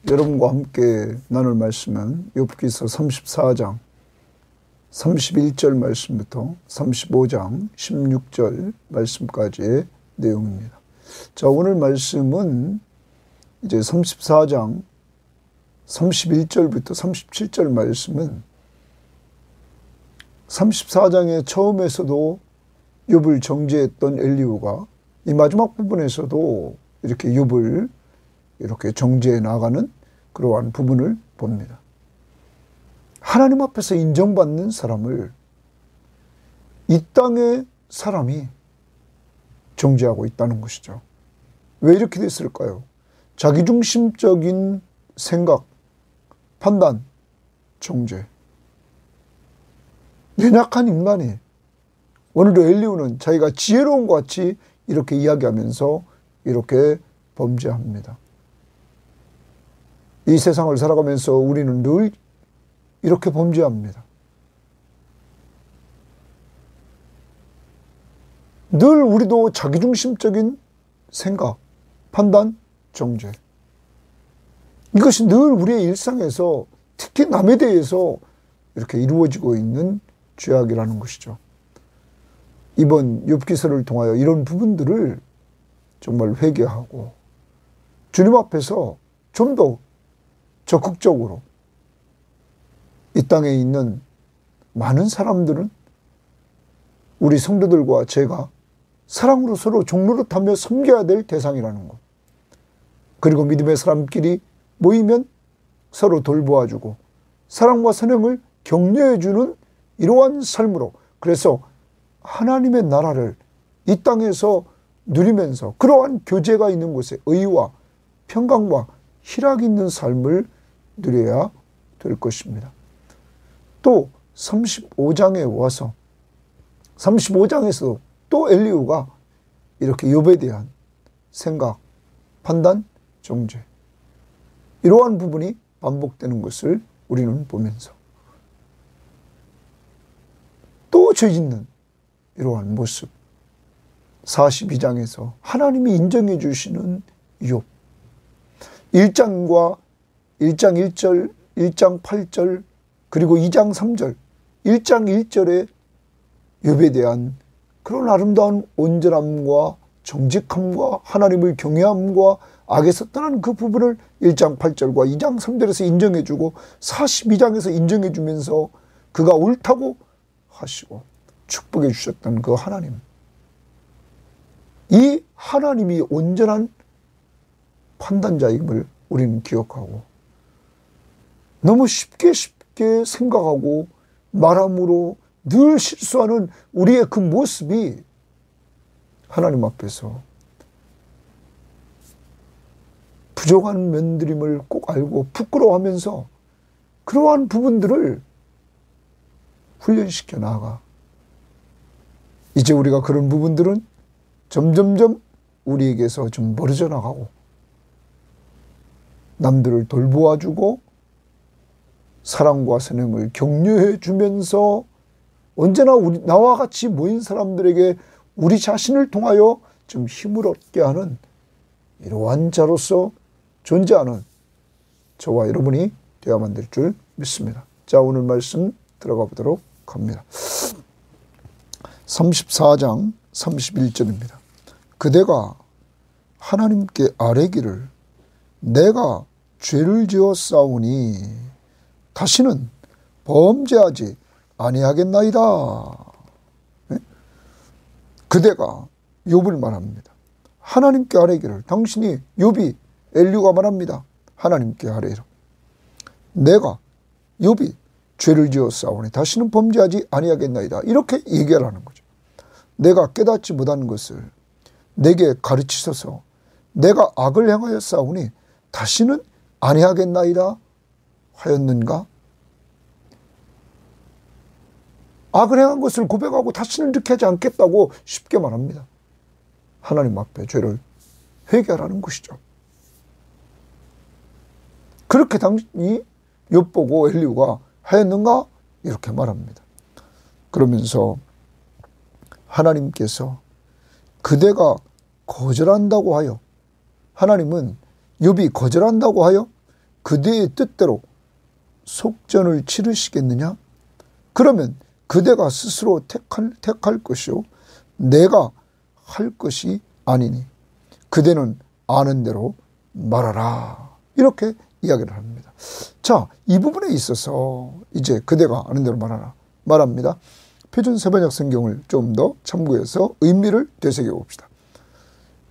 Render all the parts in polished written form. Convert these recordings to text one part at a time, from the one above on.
여러분과 함께 나눌 말씀은 욥기서 34장 31절 말씀부터 35장 16절 말씀까지의 내용입니다. 자, 오늘 말씀은 이제 34장 31절부터 37절 말씀은 34장의 처음에서도 욥을 정죄했던 엘리후가 이 마지막 부분에서도 이렇게 욥을 이렇게 정죄해 나가는 그러한 부분을 봅니다. 하나님 앞에서 인정받는 사람을 이 땅의 사람이 정죄하고 있다는 것이죠. 왜 이렇게 됐을까요? 자기중심적인 생각, 판단, 정죄. 연약한 인간이, 오늘도 엘리후는 자기가 지혜로운 것 같이 이렇게 이야기하면서 이렇게 범죄합니다. 이 세상을 살아가면서 우리는 늘 이렇게 범죄합니다. 늘 우리도 자기중심적인 생각, 판단, 정죄. 이것이 늘 우리의 일상에서 특히 남에 대해서 이렇게 이루어지고 있는 죄악이라는 것이죠. 이번 욥기서를 통하여 이런 부분들을 정말 회개하고 주님 앞에서 좀 더 적극적으로 이 땅에 있는 많은 사람들은 우리 성도들과 제가 사랑으로 서로 종노릇하며 섬겨야 될 대상이라는 것. 그리고 믿음의 사람끼리 모이면 서로 돌보아주고 사랑과 선행을 격려해주는 이러한 삶으로, 그래서 하나님의 나라를 이 땅에서 누리면서 그러한 교제가 있는 곳에 의와 평강과 희락이 있는 삶을 누려야 될 것입니다. 또 35장에 와서 35장에서 또 엘리후가 이렇게 욥에 대한 생각, 판단, 정죄, 이러한 부분이 반복되는 것을 우리는 보면서 또 죄짓는 이러한 모습, 42장에서 하나님이 인정해 주시는 욥, 1장과 1장 1절, 1장 8절, 그리고 2장 3절, 1장 1절에 욥에 대한 그런 아름다운 온전함과 정직함과 하나님을 경외함과 악에서 떠나는 그 부분을 1장 8절과 2장 3절에서 인정해주고 42장에서 인정해주면서 그가 옳다고 하시고 축복해 주셨던 그 하나님, 이 하나님이 온전한 판단자임을 우리는 기억하고 너무 쉽게 생각하고 말함으로 늘 실수하는 우리의 그 모습이 하나님 앞에서 부족한 면들임을 꼭 알고 부끄러워하면서 그러한 부분들을 훈련시켜 나가. 이제 우리가 그런 부분들은 점점점 우리에게서 좀 멀어져 나가고 남들을 돌보아주고 사랑과 선행을 격려해 주면서 언제나 나와 같이 모인 사람들에게 우리 자신을 통하여 좀 힘을 얻게 하는 이러한 자로서 존재하는 저와 여러분이 되어야만 될 줄 믿습니다. 자, 오늘 말씀 들어가 보도록 합니다. 34장 31절입니다. 그대가 하나님께 아뢰기를 내가 죄를 지어 싸우니 다시는 범죄하지 아니하겠나이다. 네? 그대가 욥을 말합니다. 하나님께 아뢰기를, 당신이 욥이 엘리후가 말합니다. 하나님께 아뢰라. 내가 욥이 죄를 지어 싸우니 다시는 범죄하지 아니하겠나이다. 이렇게 얘기하라는 거죠. 내가 깨닫지 못한 것을 내게 가르치소서. 내가 악을 행하여 싸우니 다시는 아니하겠나이다 하였는가? 악을 행한 것을 고백하고 다시는 이렇게 하지 않겠다고 쉽게 말합니다. 하나님 앞에 죄를 회개하라는 것이죠. 그렇게 당신이 욥 보고 엘리후가 하였는가? 이렇게 말합니다. 그러면서 하나님께서 그대가 거절한다고 하여, 하나님은 욥이 거절한다고 하여 그대의 뜻대로 속전을 치르시겠느냐? 그러면 그대가 스스로 택할 것이요 내가 할 것이 아니니 그대는 아는 대로 말하라. 이렇게 이야기를 합니다. 자, 이 부분에 있어서 이제 그대가 아는 대로 말하라 말합니다. 표준 세번역 성경을 좀 더 참고해서 의미를 되새겨 봅시다.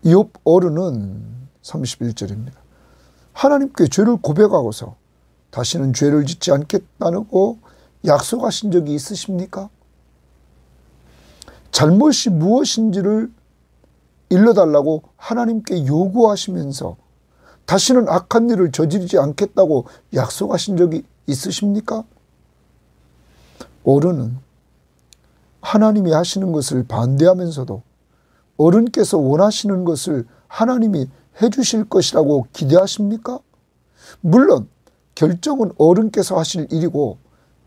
욥 어른은 31절입니다. 하나님께 죄를 고백하고서 다시는 죄를 짓지 않겠다고 약속하신 적이 있으십니까? 잘못이 무엇인지를 일러달라고 하나님께 요구하시면서 다시는 악한 일을 저지르지 않겠다고 약속하신 적이 있으십니까? 어른은 하나님이 하시는 것을 반대하면서도 어른께서 원하시는 것을 하나님이 해주실 것이라고 기대하십니까? 물론 결정은 어른께서 하실 일이고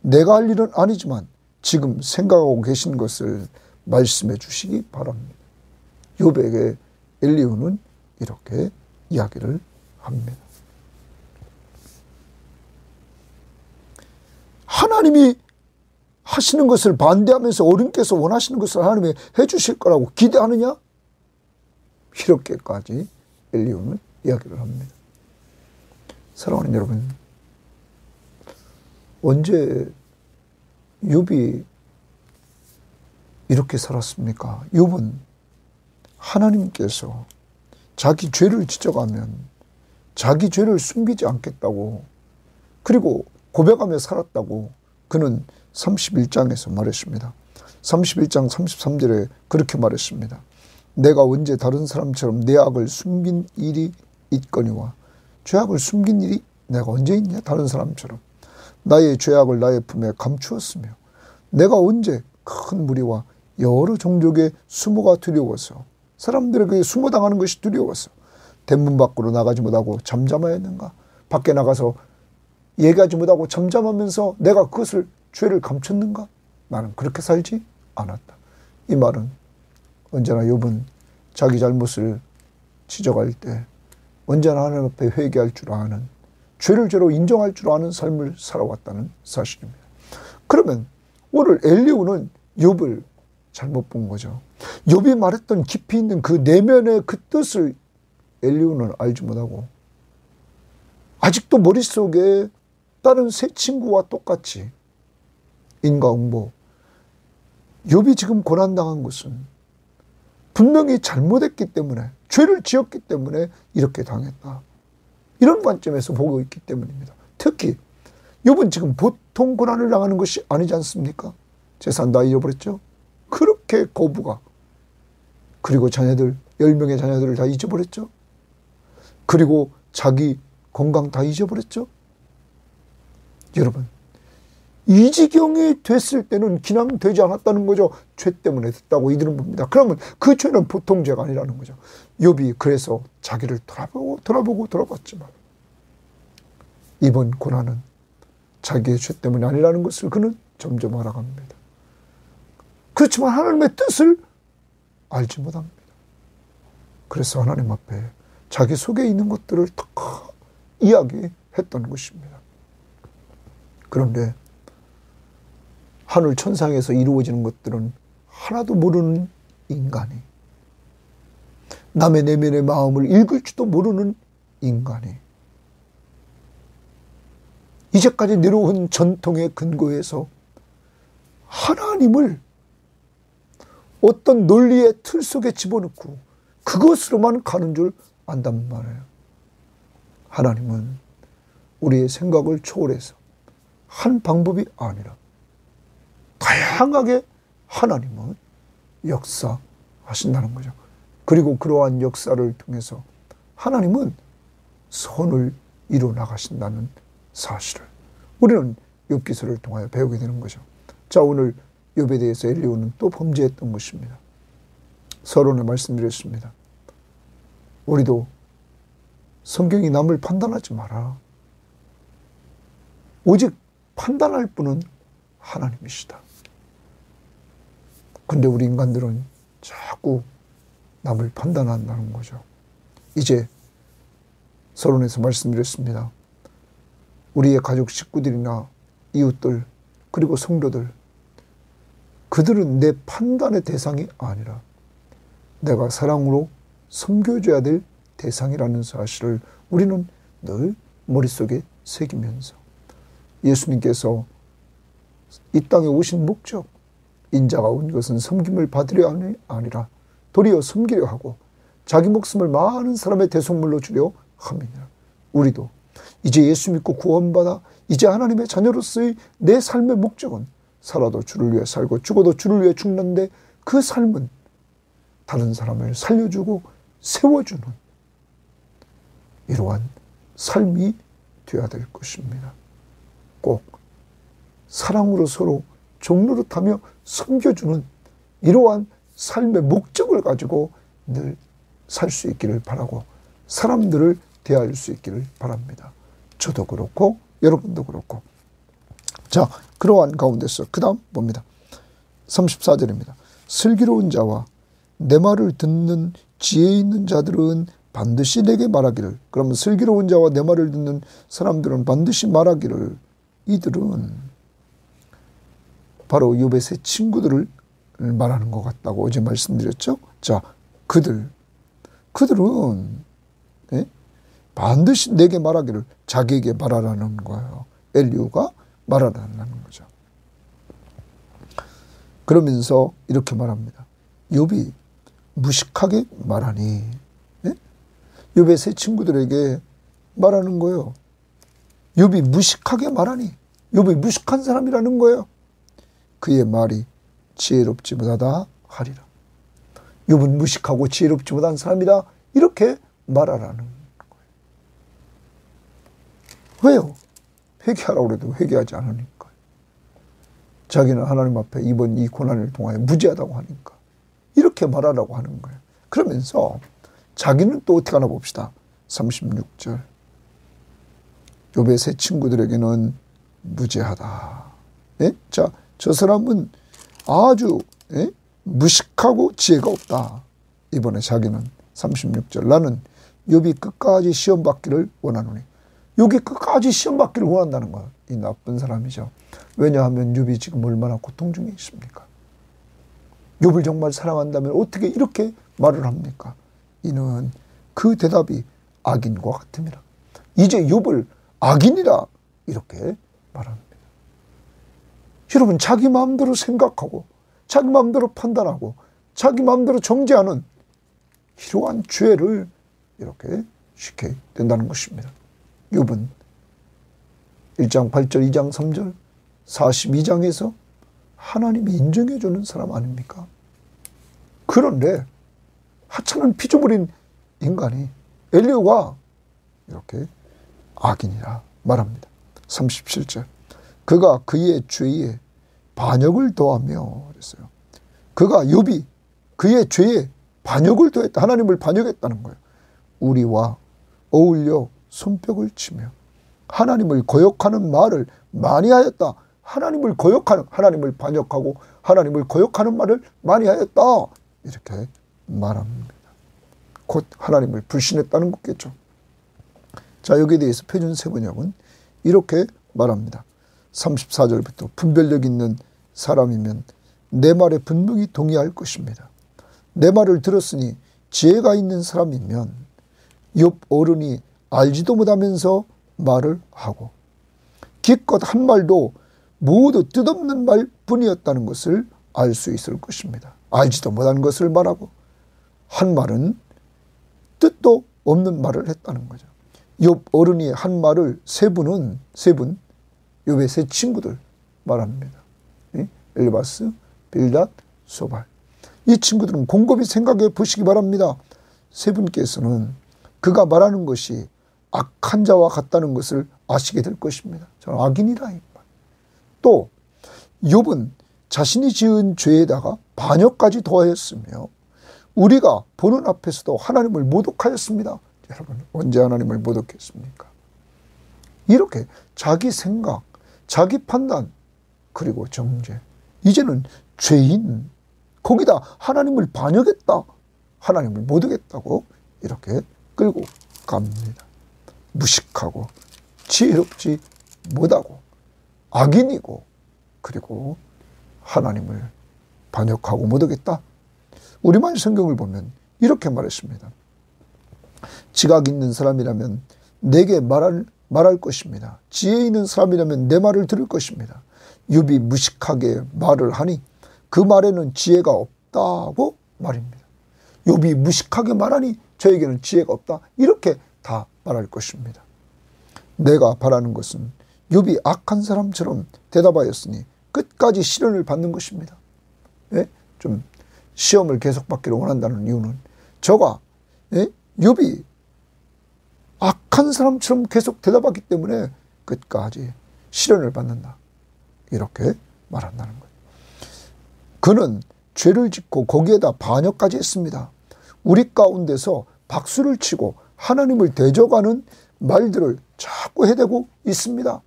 내가 할 일은 아니지만 지금 생각하고 계신 것을 말씀해 주시기 바랍니다. 욥에게 엘리후는 이렇게 이야기를 합니다. 하나님이 하시는 것을 반대하면서 어른께서 원하시는 것을 하나님이 해주실 거라고 기대하느냐? 이렇게까지 엘리후는 이야기를 합니다. 사랑하는 여러분, 언제 욥이 이렇게 살았습니까? 욥은 하나님께서 자기 죄를 지적하면 자기 죄를 숨기지 않겠다고 그리고 고백하며 살았다고 그는 31장에서 말했습니다. 31장 33절에 그렇게 말했습니다. 내가 언제 다른 사람처럼 내 악을 숨긴 일이 있거니와 죄악을 숨긴 일이 내가 언제 있냐? 다른 사람처럼 나의 죄악을 나의 품에 감추었으며 내가 언제 큰 무리와 여러 종족의 수모가 두려워서 사람들에게 수모당하는 것이 두려워서 대문 밖으로 나가지 못하고 잠잠하였는가? 밖에 나가서 얘기하지 못하고 잠잠하면서 내가 그것을 죄를 감췄는가? 나는 그렇게 살지 않았다. 이 말은 언제나 욥은 자기 잘못을 지적할 때 언제나 하나님 앞에 회개할 줄 아는 죄를 죄로 인정할 줄 아는 삶을 살아왔다는 사실입니다. 그러면 오늘 엘리후는 욥을 잘못 본 거죠. 욥이 말했던 깊이 있는 그 내면의 그 뜻을 엘리후는 알지 못하고 아직도 머릿속에 다른 새 친구와 똑같이 인과응보. 욥이 지금 고난당한 것은 분명히 잘못했기 때문에 죄를 지었기 때문에 이렇게 당했다. 이런 관점에서 보고 있기 때문입니다. 특히 욥은 지금 보통 고난을 당하는 것이 아니지 않습니까? 재산 다 잃어버렸죠. 그렇게 거부가 그리고 자녀들 10명의 자녀들을 다 잊어버렸죠. 그리고 자기 건강 다 잊어버렸죠. 여러분 이 지경이 됐을 때는 그냥 되지 않았다는 거죠. 죄 때문에 됐다고 이들은 봅니다. 그러면 그 죄는 보통 죄가 아니라는 거죠. 욥이 그래서 자기를 돌아봤지만 이번 고난은 자기의 죄 때문이 아니라는 것을 그는 점점 알아갑니다. 그렇지만 하나님의 뜻을 알지 못합니다. 그래서 하나님 앞에 자기 속에 있는 것들을 딱 이야기했던 것입니다. 그런데 하늘 천상에서 이루어지는 것들은 하나도 모르는 인간이 남의 내면의 마음을 읽을 줄도 모르는 인간이 이제까지 내려온 전통의 근거에서 하나님을 어떤 논리의 틀 속에 집어넣고 그것으로만 가는 줄 안단 말이에요. 하나님은 우리의 생각을 초월해서 한 방법이 아니라 다양하게 하나님은 역사하신다는 거죠. 그리고 그러한 역사를 통해서 하나님은 선을 이루어 나가신다는 사실을 우리는 욥기서를 통하여 배우게 되는 거죠. 자, 오늘 욥에 대해서 엘리후는 또 범죄했던 것입니다. 서론에 말씀드렸습니다. 우리도 성경이 남을 판단하지 마라. 오직 판단할 분은 하나님이시다. 근데 우리 인간들은 자꾸 남을 판단한다는 거죠. 이제 서론에서 말씀드렸습니다. 우리의 가족 식구들이나 이웃들 그리고 성도들, 그들은 내 판단의 대상이 아니라 내가 사랑으로 섬겨줘야 될 대상이라는 사실을 우리는 늘 머릿속에 새기면서 예수님께서 이 땅에 오신 목적, 인자가 온 것은 섬김을 받으려 아니라 도리어 섬기려 하고 자기 목숨을 많은 사람의 대속물로 주려 함이니라. 우리도 이제 예수 믿고 구원받아 이제 하나님의 자녀로서의 내 삶의 목적은 살아도 주를 위해 살고 죽어도 주를 위해 죽는데, 그 삶은 다른 사람을 살려주고 세워주는 이러한 삶이 되어야 될 것입니다. 꼭 사랑으로 서로 종노릇하며 섬겨주는 이러한 삶의 목적을 가지고 늘 살 수 있기를 바라고 사람들을 대할 수 있기를 바랍니다. 저도 그렇고 여러분도 그렇고. 자, 그러한 가운데서 그 다음 봅니다. 34절입니다. 슬기로운 자와 내 말을 듣는 지혜 있는 자들은 반드시 내게 말하기를. 그러면 슬기로운 자와 내 말을 듣는 사람들은 반드시 말하기를. 이들은 바로 욥의 세 친구들을 말하는 것 같다고 어제 말씀드렸죠. 자, 그들은 반드시 내게 말하기를, 자기에게 말하라는 거예요. 엘리후가 말하라는 거죠. 그러면서 이렇게 말합니다. 욥이 무식하게 말하니, 욥의 세 친구들에게 말하는 거예요. 욥이 무식하게 말하니, 욥이 무식한 사람이라는 거예요. 그의 말이 지혜롭지 못하다 하리라. 욥은 무식하고 지혜롭지 못한 사람이다, 이렇게 말하라는 거예요. 왜요? 회개하라고 해도 회개하지 않으니까. 자기는 하나님 앞에 이번 이 고난을 통하여 무지하다고 하니까 이렇게 말하라고 하는 거예요. 그러면서 자기는 또 어떻게 하나 봅시다. 36절. 욥의 세 친구들에게는 무지하다. 자, 저 사람은 아주 무식하고 지혜가 없다. 이번에 자기는 36절. 나는 욥이 끝까지 시험 받기를 원하노니. 욥이 끝까지 시험 받기를 원한다는 거예요. 이 나쁜 사람이죠. 왜냐하면 욥이 지금 얼마나 고통 중에 있습니까? 욥을 정말 사랑한다면 어떻게 이렇게 말을 합니까? 이는 그 대답이 악인과 같음이라. 이제 욥을 악인이라 이렇게 말합니다. 여러분, 자기 마음대로 생각하고 자기 마음대로 판단하고 자기 마음대로 정죄하는 이러한 죄를 이렇게 쉽게 된다는 것입니다. 욥은 1장 8절, 2장 3절, 42장에서 하나님이 인정해 주는 사람 아닙니까? 그런데 하찮은 피조물인 인간이 엘리후가 이렇게 악인이라 말합니다. 37절. 그가 그의 죄에 반역을 더하며 그랬어요. 그가 욥이 그의 죄에 반역을 더했다. 하나님을 반역했다는 거예요. 우리와 어울려 손뼉을 치며 하나님을 거역하는 말을 많이 하였다. 하나님을 거역하는, 하나님을 반역하고 하나님을 거역하는 말을 많이 하였다. 이렇게 말합니다. 곧 하나님을 불신했다는 거겠죠. 자, 여기에 대해서 표준세번역은 이렇게 말합니다. 34절부터 분별력 있는 사람이면 내 말에 분명히 동의할 것입니다. 내 말을 들었으니 지혜가 있는 사람이면 욥 어른이 알지도 못하면서 말을 하고 기껏 한 말도 모두 뜻없는 말뿐이었다는 것을 알 수 있을 것입니다. 알지도 못한 것을 말하고 한 말은 뜻도 없는 말을 했다는 거죠. 욥 어른이 한 말을 세 분 욥의 세 친구들 말합니다. 엘바스, 빌닷, 소발. 이 친구들은 곰곰이 생각해 보시기 바랍니다. 세 분께서는 그가 말하는 것이 악한 자와 같다는 것을 아시게 될 것입니다. 저는 악인이라. 또 욥은 자신이 지은 죄에다가 반역까지 더하였으며 우리가 보는 앞에서도 하나님을 모독하였습니다. 여러분, 언제 하나님을 모독했습니까? 이렇게 자기 생각, 자기 판단, 그리고 정죄, 이제는 죄인, 거기다 하나님을 반역했다, 하나님을 모독했다고 이렇게 끌고 갑니다. 무식하고 지혜롭지 못하고 악인이고 그리고 하나님을 반역하고 못하겠다. 우리말 성경을 보면 이렇게 말했습니다. 지각 있는 사람이라면 내게 말할 것입니다. 지혜 있는 사람이라면 내 말을 들을 것입니다. 욥이 무식하게 말을 하니 그 말에는 지혜가 없다고 말입니다. 욥이 무식하게 말하니 저에게는 지혜가 없다. 이렇게 다 말할 것입니다. 내가 바라는 것은 욥이 악한 사람처럼 대답하였으니 끝까지 시련을 받는 것입니다. 예? 좀 시험을 계속 받기를 원한다는 이유는 저가 욥이 악한 사람처럼 계속 대답하기 때문에 끝까지 시련을 받는다. 이렇게 말한다는 거예요. 그는 죄를 짓고 거기에다 반역까지 했습니다. 우리 가운데서 박수를 치고 하나님을 대적하는 말들을 자꾸 해대고 있습니다.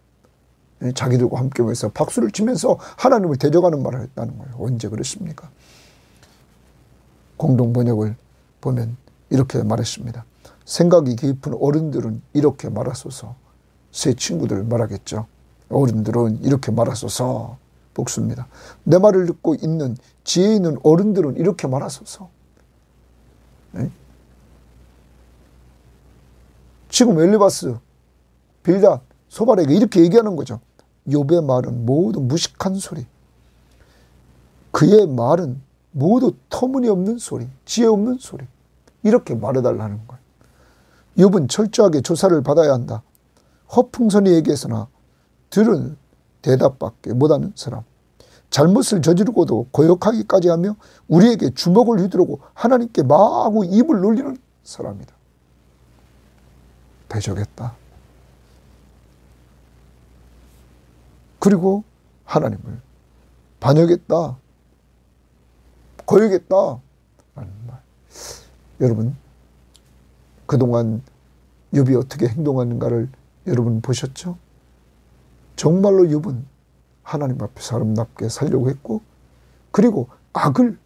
자기들과 함께 모여서 박수를 치면서 하나님을 대적하는 말을 했다는 거예요. 언제 그랬습니까? 공동번역을 보면 이렇게 말했습니다. 생각이 깊은 어른들은 이렇게 말하소서. 새 친구들 말하겠죠. 어른들은 이렇게 말하소서. 복수입니다. 내 말을 듣고 있는 지혜 있는 어른들은 이렇게 말하소서. 네? 지금 엘리바스, 빌닷, 소발에게 이렇게 얘기하는 거죠. 욥의 말은 모두 무식한 소리. 그의 말은 모두 터무니없는 소리, 지혜 없는 소리. 이렇게 말해달라는 거예요. 욥은 철저하게 조사를 받아야 한다. 허풍선이 얘기해서나 들은 대답밖에 못하는 사람. 잘못을 저지르고도 고역하기까지 하며 우리에게 주먹을 휘두르고 하나님께 마구 입을 놀리는 사람이다. 대적했다. 그리고 하나님을 반역했다. 거역했다. 라는 말. 여러분, 그동안 욥이 어떻게 행동하는가를 여러분 보셨죠? 정말로 욥은 하나님 앞에서 아름답게 살려고 했고 그리고 악을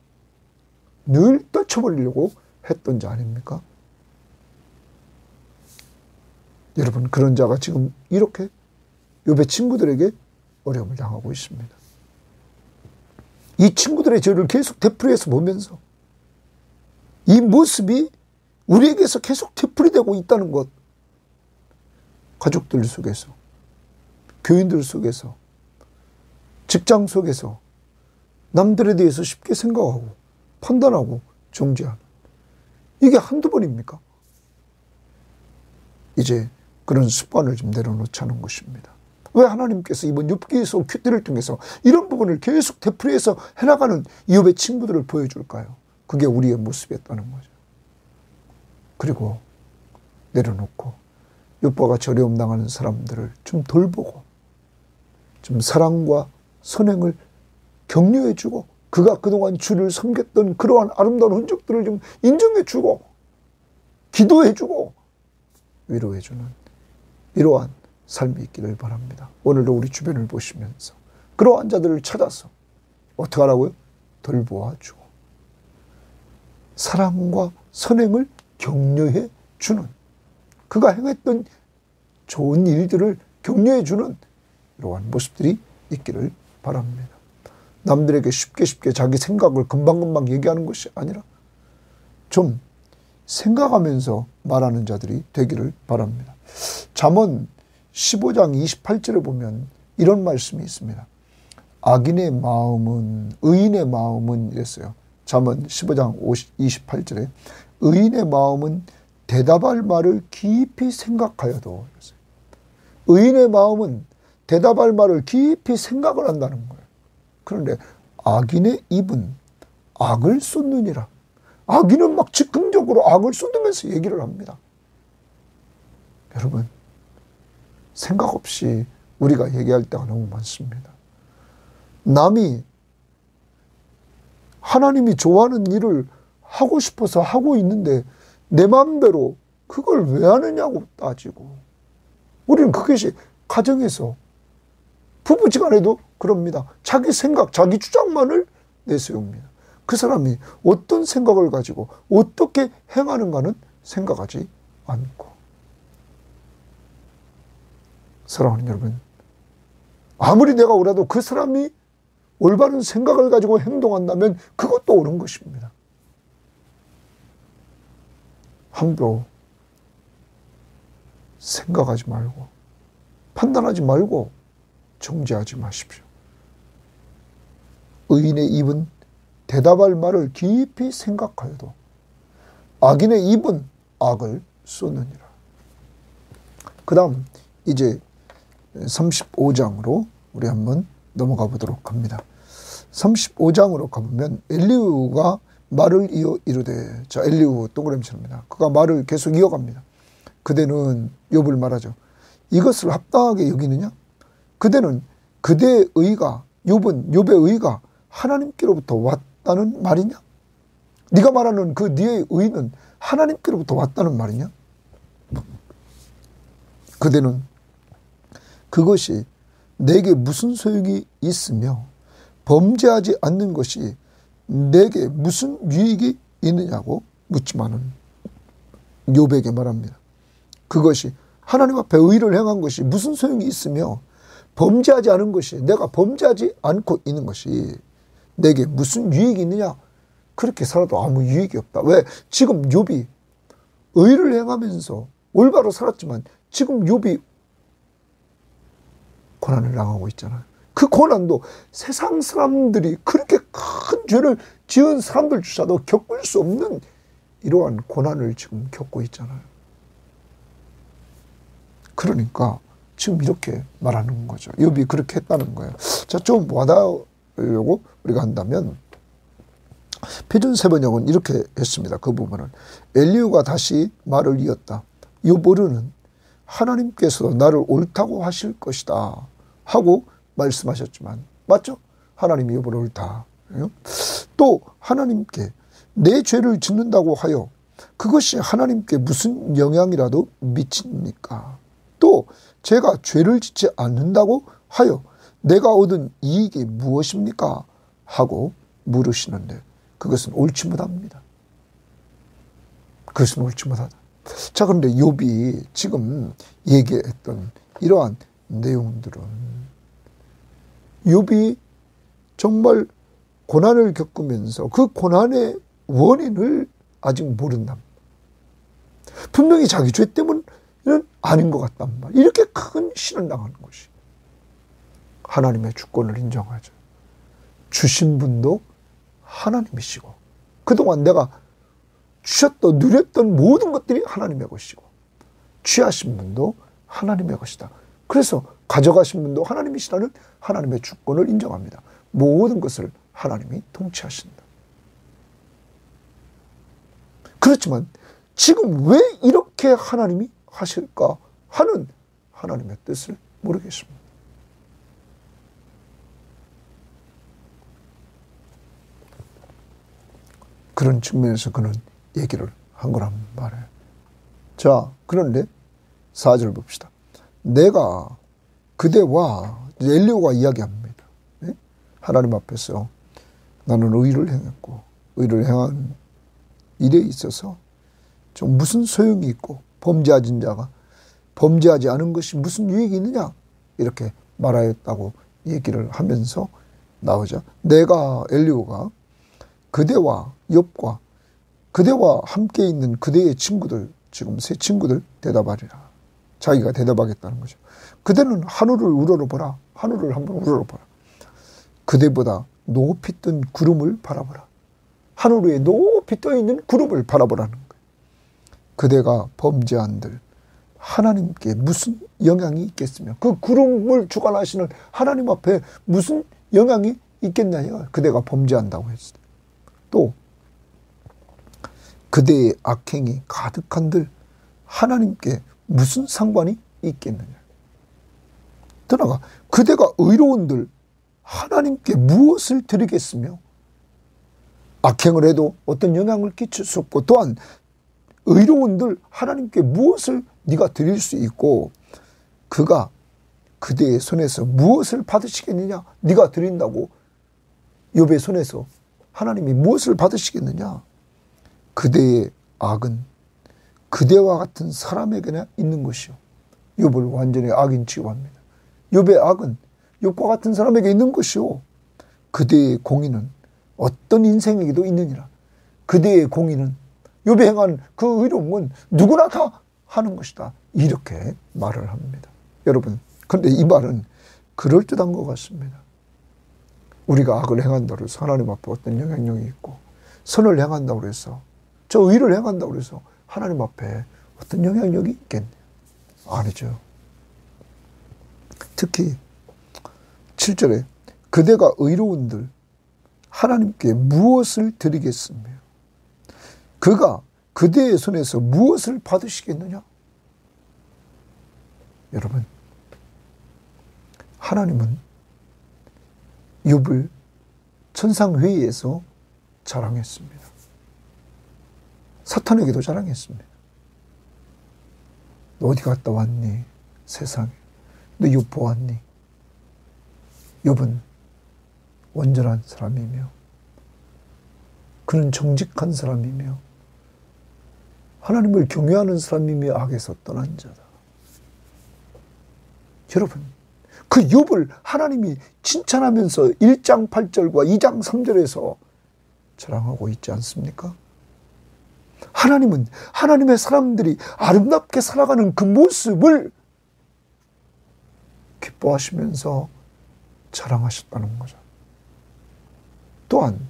늘 떨쳐버리려고 했던 자 아닙니까? 여러분, 그런 자가 지금 이렇게 욥의 친구들에게 어려움을 당하고 있습니다. 이 친구들의 죄를 계속 되풀이해서 보면서 이 모습이 우리에게서 계속 되풀이되고 있다는 것. 가족들 속에서, 교인들 속에서, 직장 속에서 남들에 대해서 쉽게 생각하고 판단하고 정죄하는, 이게 한두 번입니까? 이제 그런 습관을 좀 내려놓자는 것입니다. 왜 하나님께서 이번 욥기서 큐티를 통해서 이런 부분을 계속 되풀이해서 해나가는 욥의 친구들을 보여줄까요? 그게 우리의 모습이었다는 거죠. 그리고 내려놓고 욥과 같이 어려움 당하는 사람들을 좀 돌보고 좀 사랑과 선행을 격려해주고 그가 그동안 주를 섬겼던 그러한 아름다운 흔적들을 좀 인정해주고 기도해주고 위로해주는 이러한 삶이 있기를 바랍니다. 오늘도 우리 주변을 보시면서 그러한 자들을 찾아서 어떻게 하라고요? 돌보아주고 사랑과 선행을 격려해 주는, 그가 행했던 좋은 일들을 격려해 주는 이러한 모습들이 있기를 바랍니다. 남들에게 쉽게 자기 생각을 금방금방 얘기하는 것이 아니라 좀 생각하면서 말하는 자들이 되기를 바랍니다. 잠언 15장 28절에 보면 이런 말씀이 있습니다. 악인의 마음은, 의인의 마음은 이랬어요. 잠언 15장 28절에 의인의 마음은 대답할 말을 깊이 생각하여도, 의인의 마음은 대답할 말을 깊이 생각을 한다는 거예요. 그런데 악인의 입은 악을 쏟느니라. 악인은 막 즉흥적으로 악을 쏟으면서 얘기를 합니다. 여러분, 생각 없이 우리가 얘기할 때가 너무 많습니다. 남이 하나님이 좋아하는 일을 하고 싶어서 하고 있는데 내 마음대로 그걸 왜 하느냐고 따지고, 우리는 그것이 가정에서 부부지간에도 그럽니다. 자기 생각, 자기 주장만을 내세웁니다. 그 사람이 어떤 생각을 가지고 어떻게 행하는가는 생각하지 않고. 사랑하는 여러분, 아무리 내가 옳아도 그 사람이 올바른 생각을 가지고 행동한다면 그것도 옳은 것입니다. 함부로 생각하지 말고 판단하지 말고 정죄하지 마십시오. 의인의 입은 대답할 말을 깊이 생각하여도 악인의 입은 악을 쏘느니라. 그 다음 이제 35장으로 우리 한번 넘어가 보도록 합니다. 35장으로 가보면 엘리후가 말을 이어 이르되, 자, 엘리후 동그라미입니다. 그가 말을 계속 이어갑니다. 그대는 욥을 말하죠. 이것을 합당하게 여기느냐? 그대는 그대의 의가, 욥의 의가 하나님께로부터 왔다는 말이냐? 네가 말하는 그 네의 의는 하나님께로부터 왔다는 말이냐? 그대는 그것이 내게 무슨 소용이 있으며 범죄하지 않는 것이 내게 무슨 유익이 있느냐고 묻지만은 욥에게 말합니다. 그것이 하나님 앞에 의를 행한 것이 무슨 소용이 있으며 범죄하지 않은 것이, 내가 범죄하지 않고 있는 것이 내게 무슨 유익이 있느냐? 그렇게 살아도 아무 유익이 없다. 왜? 지금 욥이 의를 행하면서 올바로 살았지만 지금 욥이 고난을 당하고 있잖아요. 그 고난도 세상 사람들이 그렇게 큰 죄를 지은 사람들조차도 겪을 수 없는 이러한 고난을 지금 겪고 있잖아요. 그러니까 지금 이렇게 말하는 거죠. 욥이 그렇게 했다는 거예요. 자, 좀 와닿으려고 우리가 한다면 표준세번역은 이렇게 했습니다. 그 부분은 엘리후가 다시 말을 이었다. 욥으로는 하나님께서 나를 옳다고 하실 것이다 하고 말씀하셨지만, 맞죠? 하나님이 욥을 옳다. 또 하나님께 내 죄를 짓는다고 하여 그것이 하나님께 무슨 영향이라도 미칩니까? 또 제가 죄를 짓지 않는다고 하여 내가 얻은 이익이 무엇입니까? 하고 물으시는데 그것은 옳지 못합니다. 그것은 옳지 못하다. 자, 그런데 욥이 지금 얘기했던 이러한 내용들은 욥이 정말 고난을 겪으면서 그 고난의 원인을 아직 모른다. 분명히 자기 죄 때문은 아닌 것 같단 말이야. 이렇게 큰 신을 당하는 것이. 하나님의 주권을 인정하죠. 주신 분도 하나님이시고 그동안 내가 주셨던 누렸던 모든 것들이 하나님의 것이고 취하신 분도 하나님의 것이다. 그래서 가져가신 분도 하나님이시라는 하나님의 주권을 인정합니다. 모든 것을 하나님이 통치하신다. 그렇지만 지금 왜 이렇게 하나님이 하실까 하는 하나님의 뜻을 모르겠습니다. 그런 측면에서 그는 얘기를 한 거란 말이에요. 자, 그런데 4절 봅시다. 내가 그대와 엘리후가 이야기합니다. 네? 하나님 앞에서 나는 의를 행했고 의를 행한 일에 있어서 좀 무슨 소용이 있고 범죄하진 자가 범죄하지 않은 것이 무슨 유익이 있느냐 이렇게 말하였다고 얘기를 하면서 나오죠. 내가 엘리후가 그대와 욥과 그대와 함께 있는 그대의 친구들, 지금 세 친구들 대답하리라. 자기가 대답하겠다는 거죠. 그대는 하늘을 우러러보라. 하늘을 한번 우러러보라. 그대보다 높이 뜬 구름을 바라보라. 하늘 위에 높이 떠있는 구름을 바라보라는 거예요. 그대가 범죄한들 하나님께 무슨 영향이 있겠으며 그 구름을 주관하시는 하나님 앞에 무슨 영향이 있겠냐요. 그대가 범죄한다고 했을 때. 또 그대의 악행이 가득한들 하나님께 무슨 상관이 있겠느냐. 더 나아가 그대가 의로운들 하나님께 무엇을 드리겠으며 악행을 해도 어떤 영향을 끼칠 수 없고 또한 의로운들 하나님께 무엇을 네가 드릴 수 있고 그가 그대의 손에서 무엇을 받으시겠느냐. 네가 드린다고 욥의 손에서 하나님이 무엇을 받으시겠느냐. 그대의 악은 그대와 같은 사람에게나 있는 것이요. 욥을 완전히 악인 취급합니다. 욥의 악은 욥과 같은 사람에게 있는 것이요 그대의 공의는 어떤 인생에게도 있느니라. 그대의 공의는 욥이 행한 그 의로움은 누구나 다 하는 것이다. 이렇게 말을 합니다. 여러분, 그런데 이 말은 그럴듯한 것 같습니다. 우리가 악을 행한다고 해서 하나님 앞에 어떤 영향력이 있고, 선을 행한다고 해서, 저 의를 행한다고 해서 하나님 앞에 어떤 영향력이 있겠네요. 아니죠. 특히 7절에 그대가 의로운들 하나님께 무엇을 드리겠으며 그가 그대의 손에서 무엇을 받으시겠느냐? 여러분, 하나님은 욥을 천상회의에서 자랑했습니다. 사탄에게도 자랑했습니다. 너 어디 갔다 왔니? 세상에. 너 욥 보았니? 욥은 온전한 사람이며 그는 정직한 사람이며 하나님을 경외하는 사람이며 악에서 떠난 자다. 여러분, 그 욥을 하나님이 칭찬하면서 1장 8절과 2장 3절에서 자랑하고 있지 않습니까? 하나님은 하나님의 사람들이 아름답게 살아가는 그 모습을 기뻐하시면서 자랑하셨다는 거죠. 또한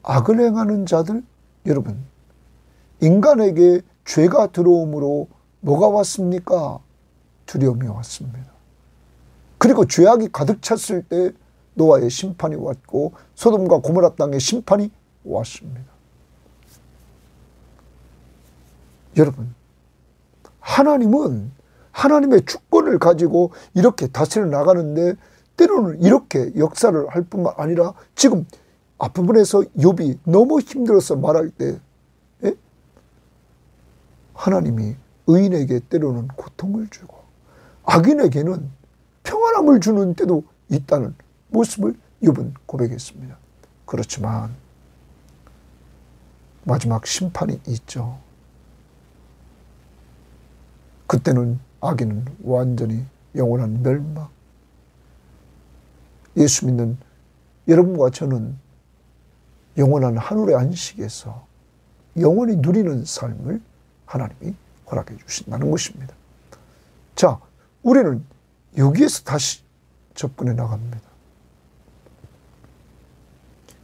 악을 행하는 자들, 여러분, 인간에게 죄가 들어옴으로 뭐가 왔습니까? 두려움이 왔습니다. 그리고 죄악이 가득 찼을 때 노아의 심판이 왔고 소돔과 고모라 땅의 심판이 왔습니다. 여러분, 하나님은 하나님의 주권을 가지고 이렇게 다스려 나가는데 때로는 이렇게 역사를 할 뿐만 아니라 지금 앞부분에서 욥이 너무 힘들어서 말할 때 하나님이 의인에게 때로는 고통을 주고 악인에게는 평안함을 주는 때도 있다는 모습을 욥은 고백했습니다. 그렇지만 마지막 심판이 있죠. 그때는 악인은 완전히 영원한 멸망. 예수 믿는 여러분과 저는 영원한 하늘의 안식에서 영원히 누리는 삶을 하나님이 허락해 주신다는 것입니다. 자, 우리는 여기에서 다시 접근해 나갑니다.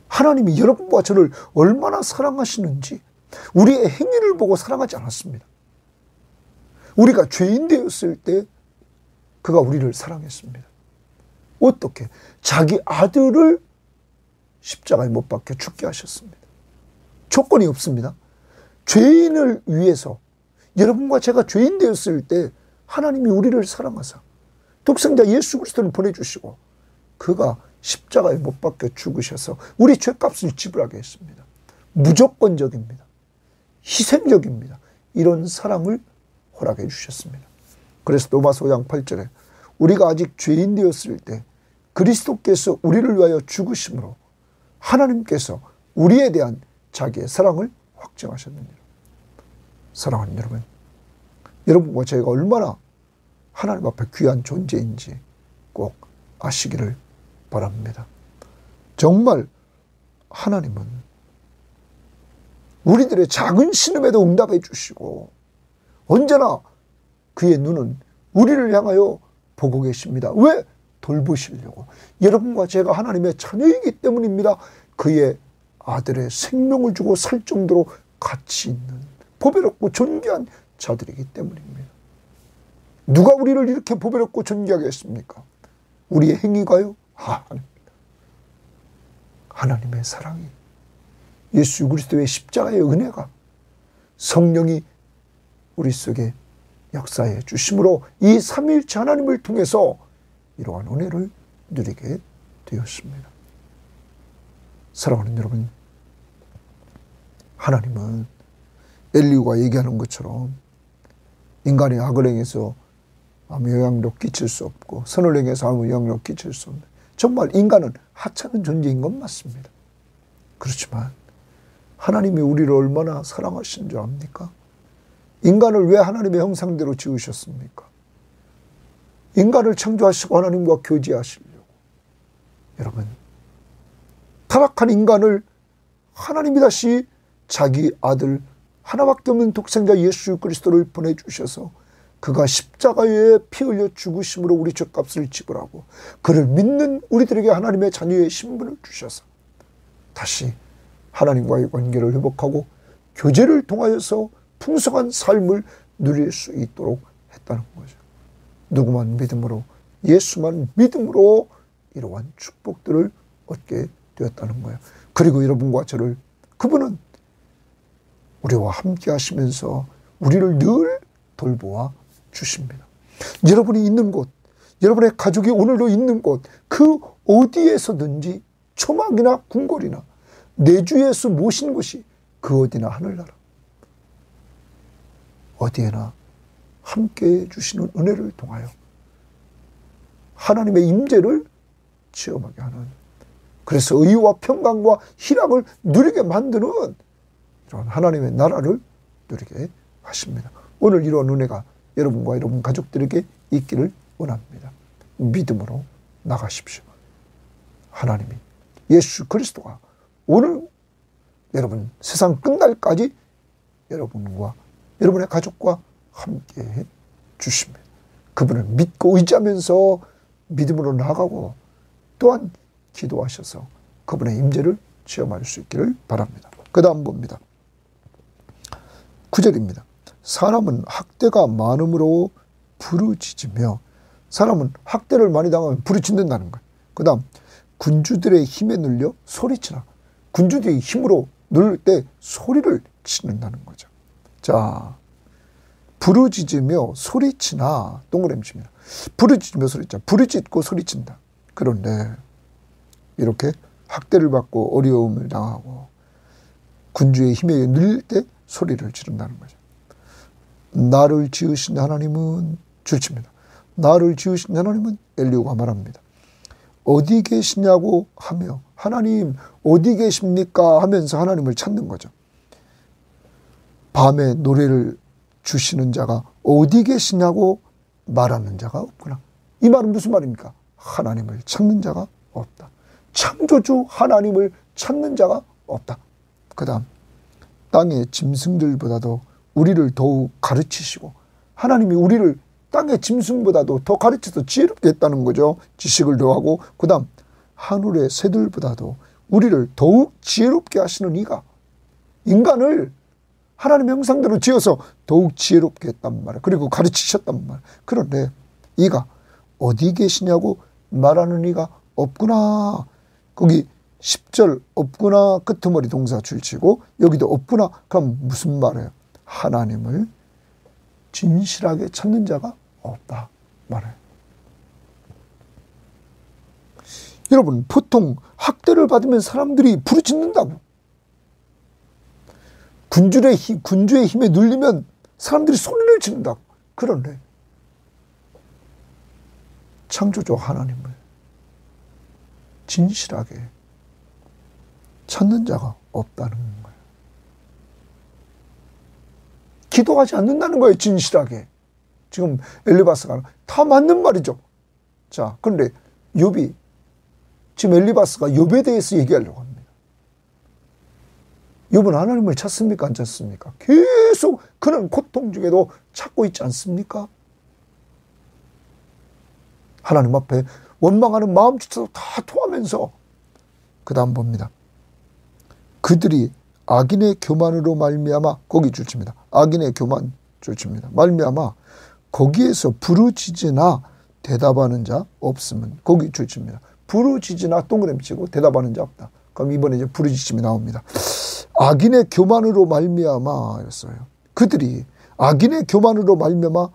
하나님이 여러분과 저를 얼마나 사랑하시는지 우리의 행위를 보고 사랑하지 않았습니다. 우리가 죄인 되었을 때 그가 우리를 사랑했습니다. 어떻게? 자기 아들을 십자가에 못 박혀 죽게 하셨습니다. 조건이 없습니다. 죄인을 위해서 여러분과 제가 죄인 되었을 때 하나님이 우리를 사랑하사 독생자 예수 그리스도를 보내주시고 그가 십자가에 못 박혀 죽으셔서 우리 죄값을 지불하게 했습니다. 무조건적입니다. 희생적입니다. 이런 사랑을 허락해 주셨습니다. 그래서 로마서 5장 8절에 우리가 아직 죄인 되었을 때 그리스도께서 우리를 위하여 죽으심으로 하나님께서 우리에 대한 자기의 사랑을 확증하셨느니라. 사랑하는 여러분, 여러분과 저희가 얼마나 하나님 앞에 귀한 존재인지 꼭 아시기를 바랍니다. 정말 하나님은 우리들의 작은 신음에도 응답해 주시고 언제나 그의 눈은 우리를 향하여 보고 계십니다. 왜? 돌보시려고. 여러분과 제가 하나님의 자녀이기 때문입니다. 그의 아들의 생명을 주고 살 정도로 가치 있는 보배롭고 존귀한 자들이기 때문입니다. 누가 우리를 이렇게 보배롭고 존귀하게 했습니까? 우리의 행위가요? 아닙니다. 하나님의 사랑이, 예수 그리스도의 십자가의 은혜가, 성령이 우리 속에 역사해 주심으로 이 삼위일체 하나님을 통해서 이러한 은혜를 누리게 되었습니다. 사랑하는 여러분, 하나님은 엘리후가 얘기하는 것처럼 인간이 악을 행해서 아무 영향도 끼칠 수 없고 선을 행해서 아무 영향도 끼칠 수 없는, 정말 인간은 하찮은 존재인 건 맞습니다. 그렇지만 하나님이 우리를 얼마나 사랑하신 줄 압니까? 인간을 왜 하나님의 형상대로 지으셨습니까? 인간을 창조하시고 하나님과 교제하시려고, 여러분, 타락한 인간을 하나님이 다시 자기 아들 하나밖에 없는 독생자 예수 그리스도를 보내주셔서 그가 십자가에 피 흘려 죽으심으로 우리 죄값을 지불하고 그를 믿는 우리들에게 하나님의 자녀의 신분을 주셔서 다시 하나님과의 관계를 회복하고 교제를 통하여서 풍성한 삶을 누릴 수 있도록 했다는 거죠. 누구만 믿음으로, 예수만 믿음으로 이러한 축복들을 얻게 되었다는 거예요. 그리고 여러분과 저를, 그분은 우리와 함께 하시면서 우리를 늘 돌보아 주십니다. 여러분이 있는 곳, 여러분의 가족이 오늘도 있는 곳, 그 어디에서든지 초막이나 궁궐이나 내주 예수 모신 곳이 그 어디나 하늘나라 어디에나 함께해 주시는 은혜를 통하여 하나님의 임재를 체험하게 하는, 그래서 의와 평강과 희락을 누리게 만드는 이런 하나님의 나라를 누리게 하십니다. 오늘 이런 은혜가 여러분과 여러분 가족들에게 있기를 원합니다. 믿음으로 나가십시오. 하나님이, 예수 그리스도가 오늘 여러분 세상 끝날까지 여러분과 여러분의 가족과 함께해 주십니다. 그분을 믿고 의지하면서 믿음으로 나아가고 또한 기도하셔서 그분의 임재를 체험할 수 있기를 바랍니다. 그 다음 봅니다. 9절입니다. 사람은 학대가 많음으로 부르짖으며, 사람은 학대를 많이 당하면 부르짖는다는 거예요. 그 다음 군주들의 힘에 눌려 소리치나, 군주들이 힘으로 누를 때 소리를 치는다는 거죠. 자, 부르짖으며 소리치나 동그라미 칩니다. 부르짖으며 소리치나, 부르짖고 소리친다. 그런데 이렇게 학대를 받고 어려움을 당하고 군주의 힘에 눌릴 때 소리를 지른다는 거죠. 나를 지으신 하나님은 줄칩니다. 나를 지으신 하나님은 엘리후가 말합니다. 어디 계시냐고 하며, 하나님 어디 계십니까 하면서 하나님을 찾는 거죠. 밤에 노래를 주시는 자가 어디 계시냐고 말하는 자가 없구나. 이 말은 무슨 말입니까? 하나님을 찾는 자가 없다. 창조주 하나님을 찾는 자가 없다. 그 다음 땅의 짐승들보다도 우리를 더욱 가르치시고, 하나님이 우리를 땅의 짐승보다도 더 가르쳐서 지혜롭게 했다는 거죠. 지식을 더하고, 그 다음 하늘의 새들보다도 우리를 더욱 지혜롭게 하시는 이가 인간을 하나님의 형상대로 지어서 더욱 지혜롭게 했단 말이에요. 그리고 가르치셨단 말이에요. 그런데 이가 어디 계시냐고 말하는 이가 없구나. 거기 10절 없구나 끄트머리 동사 줄치고 여기도 없구나. 그럼 무슨 말이에요? 하나님을 진실하게 찾는 자가 없다 말해요. 여러분, 보통 학대를 받으면 사람들이 부르짖는다고. 군주의 힘에 눌리면 사람들이 소리를 지른다고. 그런데 창조주 하나님을 진실하게 찾는 자가 없다는 거예요. 기도하지 않는다는 거예요. 진실하게. 지금 엘리바스가 다 맞는 말이죠. 자, 그런데 욥이, 지금 엘리바스가 욥에 대해서 얘기하려고 합니다. 욥은 하나님을 찾습니까? 안 찾습니까? 계속 그런 고통 중에도 찾고 있지 않습니까? 하나님 앞에 원망하는 마음조차도 다 토하면서 그 다음 봅니다. 그들이 악인의 교만으로 말미암아, 거기 줄칩니다. 악인의 교만 줄칩니다. 말미암아 거기에서 부르짖으나 대답하는 자 없으면, 거기 줄칩니다. 부르짖으나 동그라미 치고 대답하는 자 없다. 그럼 이번에 이제 부르짖음이 나옵니다. 악인의 교만으로 말미암아 이랬어요. 그들이 악인의 교만으로 말미암아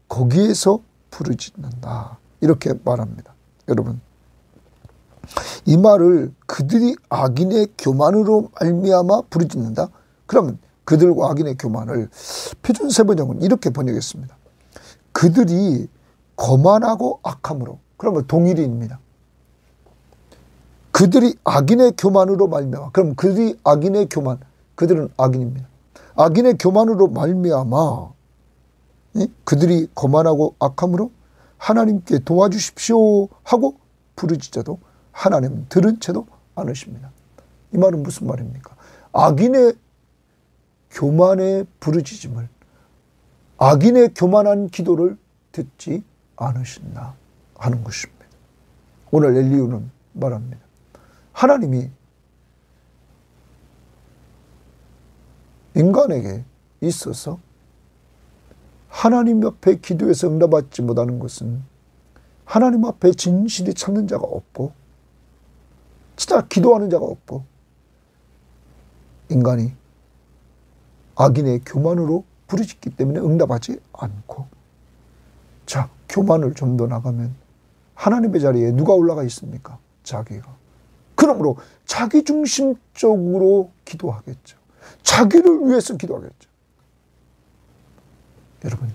거기에서 부르짖는다. 이렇게 말합니다. 여러분, 이 말을 그들이 악인의 교만으로 말미암아 부르짖는다. 그러면 그들과 악인의 교만을 표준 세번역은 이렇게 번역했습니다. 그들이 거만하고 악함으로. 그러면 동일인입니다. 그들이 악인의 교만으로 말미암아. 그럼 그들이 악인의 교만, 그들은 악인입니다. 악인의 교만으로 말미암아 그들이 거만하고 악함으로 하나님께 도와주십시오 하고 부르짖어도 하나님은 들은 채도 않으십니다. 이 말은 무슨 말입니까? 악인의 교만의 부르짖음을, 악인의 교만한 기도를 듣지 않으신다 하는 것입니다. 오늘 엘리후는 말합니다. 하나님이 인간에게 있어서 하나님 앞에 기도해서 응답받지 못하는 것은 하나님 앞에 진실이 찾는 자가 없고 진짜 기도하는 자가 없고 인간이 악인의 교만으로 부르짖기 때문에 응답하지 않고, 자, 교만을 좀 더 나가면 하나님의 자리에 누가 올라가 있습니까? 자기가. 그러므로 자기중심적으로 기도하겠죠. 자기를 위해서 기도하겠죠. 여러분,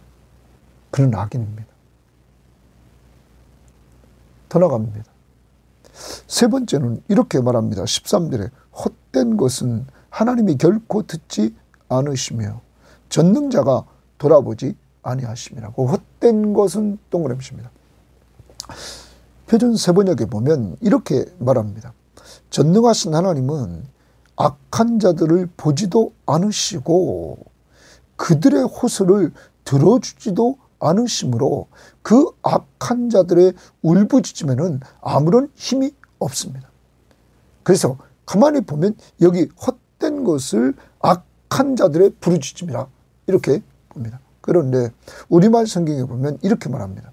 그는 악인입니다. 더 나갑니다. 세 번째는 이렇게 말합니다. 13절에 헛된 것은 하나님이 결코 듣지 않으시며 전능자가 돌아보지 아니하심이라고. 헛된 것은 동그라미입니다. 표준 세번역에 보면 이렇게 말합니다. 전능하신 하나님은 악한 자들을 보지도 않으시고 그들의 호소를 들어주지도 않으시므로 그 악한 자들의 울부짖음에는 아무런 힘이 없습니다. 그래서 가만히 보면 여기 헛된 것을 악한 자들의 부르짖음이라 이렇게 봅니다. 그런데 우리말 성경에 보면 이렇게 말합니다.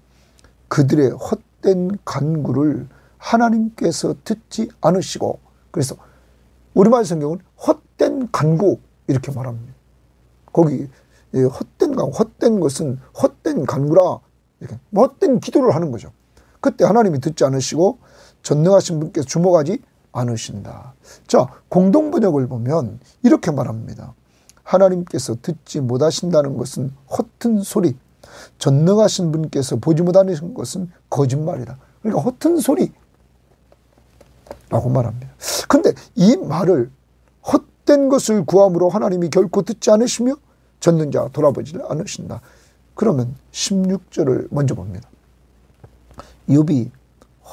그들의 헛된 간구를 하나님께서 듣지 않으시고, 그래서 우리말 성경은 헛된 간구 이렇게 말합니다. 거기 헛된 것은 헛된 간구라, 이렇게 헛된 기도를 하는 거죠. 그때 하나님이 듣지 않으시고 전능하신 분께서 주목하지 않으신다. 자, 공동번역을 보면 이렇게 말합니다. 하나님께서 듣지 못하신다는 것은 허튼 소리, 전능하신 분께서 보지 못하는 것은 거짓말이다. 그러니까 허튼 소리라고 말합니다. 근데 이 말을 헛된 것을 구함으로 하나님이 결코 듣지 않으시며 전능자가 돌아보지 않으신다. 그러면 16절을 먼저 봅니다. 욥이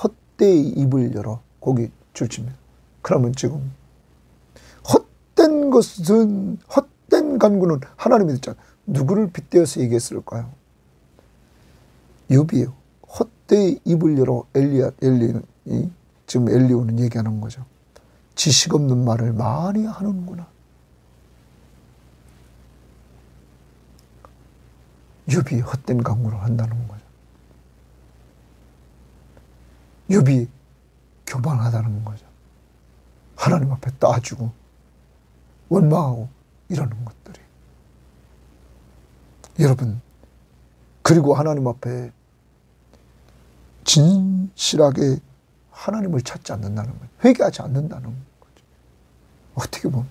헛되이 입을 열어 거기 줄칩니다. 그러면 지금 헛된 것은, 헛된 간구는 하나님이 듣지 않아. 누구를 빗대어서 얘기했을까요? 욥이요. 헛되이 입을 열어 지금 엘리후는 얘기하는 거죠. 지식 없는 말을 많이 하는구나. 욥이 헛된 간구를 한다는 거죠. 욥이 교만하다는 거죠. 하나님 앞에 따지고 원망하고 이러는 것들이. 여러분, 그리고 하나님 앞에 진실하게 하나님을 찾지 않는다는 거죠. 회개하지 않는다는 거죠. 어떻게 보면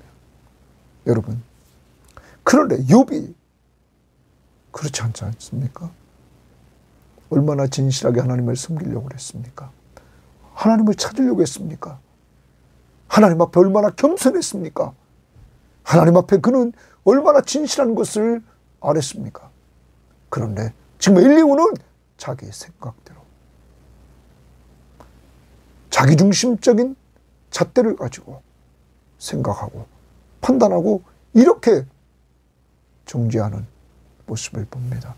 여러분, 그런데 욥이 그렇지 않지 않습니까? 얼마나 진실하게 하나님을 섬기려고 했습니까? 하나님을 찾으려고 했습니까? 하나님 앞에 얼마나 겸손했습니까? 하나님 앞에 그는 얼마나 진실한 것을 알았습니까? 그런데 지금 엘리후는 자기의 생각대로, 자기중심적인 잣대를 가지고 생각하고 판단하고 이렇게 정죄하는 모습을 봅니다.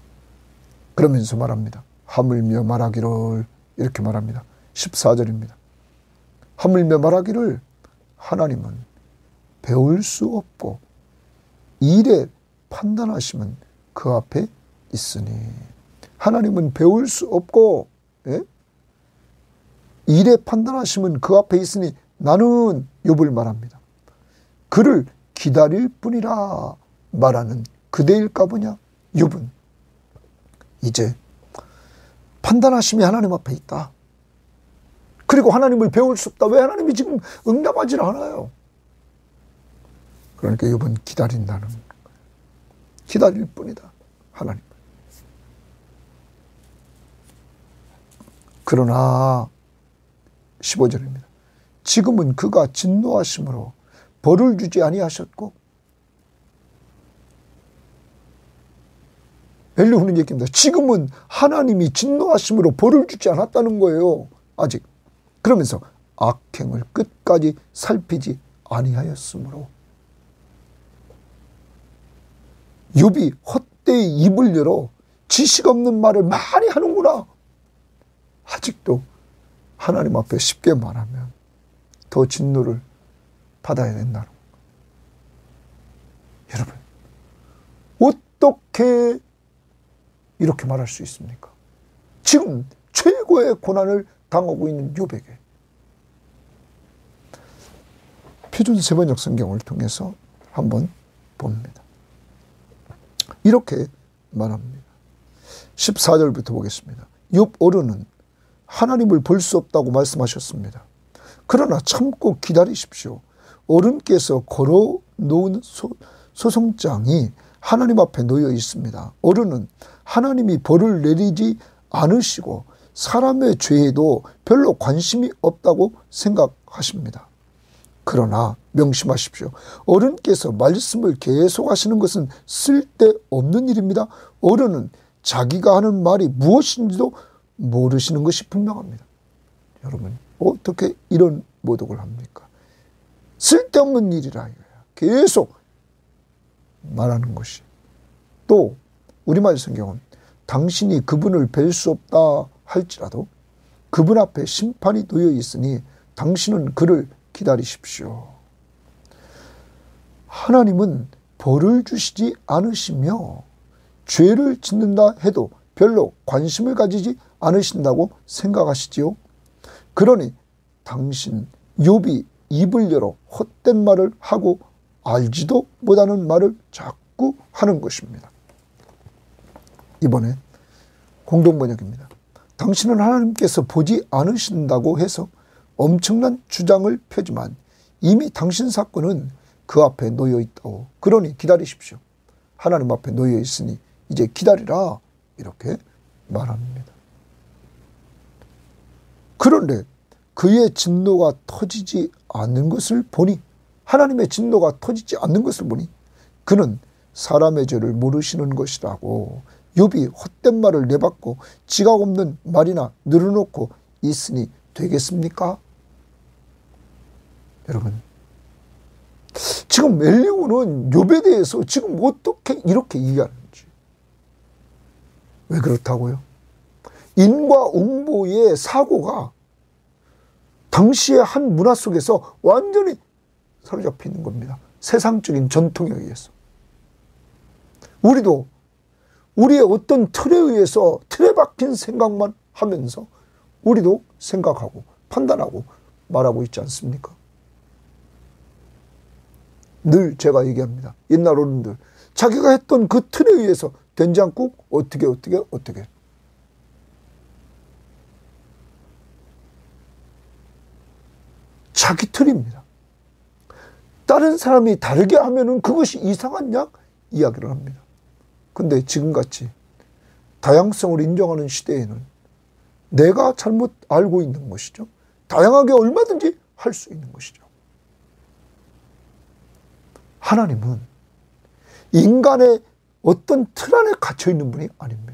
그러면서 말합니다. 하물며 말하기를, 이렇게 말합니다. 14절입니다. 하물며 말하기를 하나님은 배울 수 없고 일에 판단하시면 그 앞에 있으니. 하나님은 배울 수 없고, 예? 일에 판단하시면 그 앞에 있으니 나는 욥을 말합니다. 그를 기다릴 뿐이라 말하는 그대일까 보냐. 욥은 이제 판단하심이 하나님 앞에 있다. 그리고 하나님을 배울 수 없다. 왜 하나님이 지금 응답하지 않아요? 그러니까 욥은 기다린다는 거예요. 기다릴 뿐이다. 하나님. 그러나 15절입니다. 지금은 그가 진노하심으로 벌을 주지 아니하셨고, 엘리후는 얘기합니다. 지금은 하나님이 진노하심으로 벌을 주지 않았다는 거예요. 아직. 그러면서 악행을 끝까지 살피지 아니하였으므로. 욥이 헛되이 입을 열어 지식 없는 말을 많이 하는구나. 아직도 하나님 앞에 쉽게 말하면 더 진노를 받아야 된다는 거. 여러분, 어떻게 이렇게 말할 수 있습니까? 지금 최고의 고난을 당하고 있는 욥에게 표준 세번역 성경을 통해서 한번 봅니다. 이렇게 말합니다. 14절부터 보겠습니다. 욥 어른은 하나님을 볼 수 없다고 말씀하셨습니다. 그러나 참고 기다리십시오. 어른께서 걸어놓은 소송장이 하나님 앞에 놓여 있습니다. 어른은 하나님이 벌을 내리지 않으시고 사람의 죄에도 별로 관심이 없다고 생각하십니다. 그러나 명심하십시오. 어른께서 말씀을 계속하시는 것은 쓸데없는 일입니다. 어른은 자기가 하는 말이 무엇인지도 모르시는 것이 분명합니다. 여러분, 어떻게 이런 모독을 합니까? 쓸데없는 일이라 이거야. 계속 말하는 것이. 또 우리말 성경은 당신이 그분을 뵐 수 없다 할지라도 그분 앞에 심판이 놓여 있으니 당신은 그를 기다리십시오. 하나님은 벌을 주시지 않으시며 죄를 짓는다 해도 별로 관심을 가지지 않으신다고 생각하시지요. 그러니 당신 욥이 입을 열어 헛된 말을 하고 알지도 못하는 말을 자꾸 하는 것입니다. 이번에 공동번역입니다. 당신은 하나님께서 보지 않으신다고 해서 엄청난 주장을 펴지만 이미 당신 사건은 그 앞에 놓여 있다고. 그러니 기다리십시오. 하나님 앞에 놓여 있으니 이제 기다리라. 이렇게 말합니다. 그런데 그의 진노가 터지지 않는 것을 보니, 하나님의 진노가 터지지 않는 것을 보니 그는 사람의 죄를 모르시는 것이라고. 욥이 헛된 말을 내받고 지각 없는 말이나 늘어놓고 있으니 되겠습니까? 여러분, 지금 엘리후는 욥에 대해서 지금 어떻게 이렇게 얘기하는지. 왜 그렇다고요? 인과응보의 사고가 당시의 한 문화 속에서 완전히 사로잡혀 있는 겁니다. 세상적인 전통에 의해서. 우리도 우리의 어떤 틀에 의해서 틀에 박힌 생각만 하면서 우리도 생각하고 판단하고 말하고 있지 않습니까? 늘 제가 얘기합니다. 옛날 어른들 자기가 했던 그 틀에 의해서 된장국 어떻게 자기 틀입니다. 다른 사람이 다르게 하면은 그것이 이상한 양 이야기를 합니다. 근데 지금같이 다양성을 인정하는 시대에는 내가 잘못 알고 있는 것이죠. 다양하게 얼마든지 할 수 있는 것이죠. 하나님은 인간의 어떤 틀 안에 갇혀 있는 분이 아닙니다.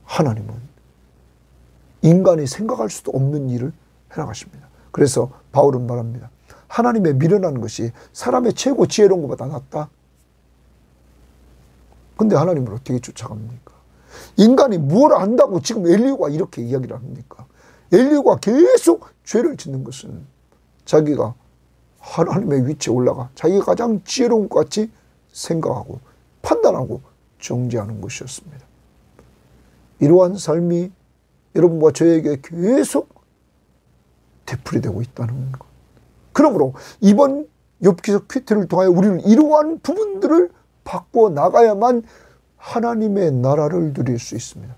하나님은 인간이 생각할 수도 없는 일을 해나가십니다. 그래서 바울은 말합니다. 하나님의 미련한 것이 사람의 최고 지혜로운 것보다 낫다. 근데 하나님을 어떻게 쫓아갑니까? 인간이 뭘 안다고 지금 엘리후가 이렇게 이야기를 합니까? 엘리후가 계속 죄를 짓는 것은 자기가 하나님의 위치에 올라가 자기가 가장 지혜로운 것 같이 생각하고 판단하고 정죄하는 것이었습니다. 이러한 삶이 여러분과 저에게 계속 되풀이되고 있다는 것. 그러므로 이번 욥기서 퀴트를 통하여 우리는 이러한 부분들을 바꿔 나가야만 하나님의 나라를 누릴 수 있습니다.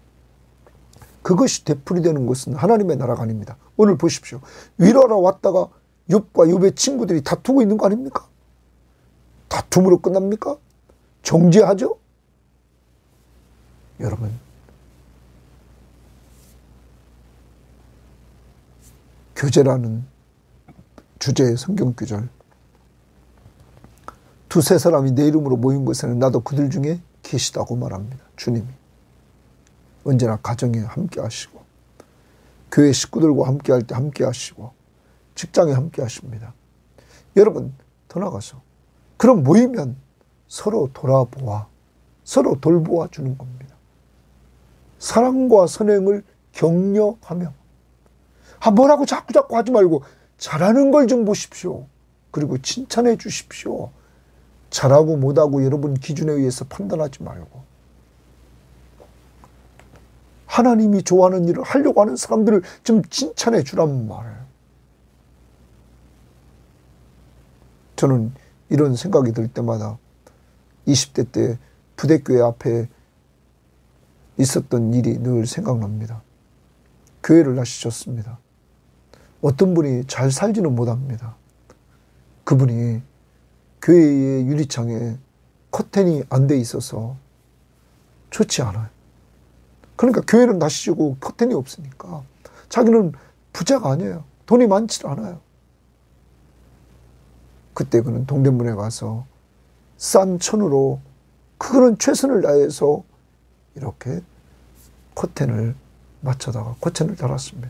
그것이 되풀이되는 것은 하나님의 나라가 아닙니다. 오늘 보십시오. 위로하러 왔다가 욥과 욥의 친구들이 다투고 있는 거 아닙니까? 다툼으로 끝납니까? 정죄하죠? 여러분, 교제라는 주제의 성경 구절, 두세 사람이 내 이름으로 모인 곳에는 나도 그들 중에 계시다고 말합니다. 주님이 언제나 가정에 함께 하시고 교회 식구들과 함께 할 때 함께 하시고 직장에 함께 하십니다. 여러분 더 나가서 그럼 모이면 서로 돌아보아 서로 돌보아 주는 겁니다. 사랑과 선행을 격려하며 뭐라고 자꾸 하지 말고 잘하는 걸 좀 보십시오. 그리고 칭찬해 주십시오. 잘하고 못하고 여러분 기준에 의해서 판단하지 말고 하나님이 좋아하는 일을 하려고 하는 사람들을 좀 칭찬해 주란 말이에요. 저는 이런 생각이 들 때마다 20대 때 부대교회 앞에 있었던 일이 늘 생각납니다. 교회를 나시셨습니다. 어떤 분이 잘 살지는 못합니다. 그분이 교회의 유리창에 커튼이 안 돼 있어서 좋지 않아요. 그러니까 교회를 나시고 커튼이 없으니까 자기는 부자가 아니에요. 돈이 많지 않아요. 그때 그는 동대문에 가서 싼 천으로 그거는 최선을 다해서 이렇게 커튼을 맞춰다가 커튼을 달았습니다.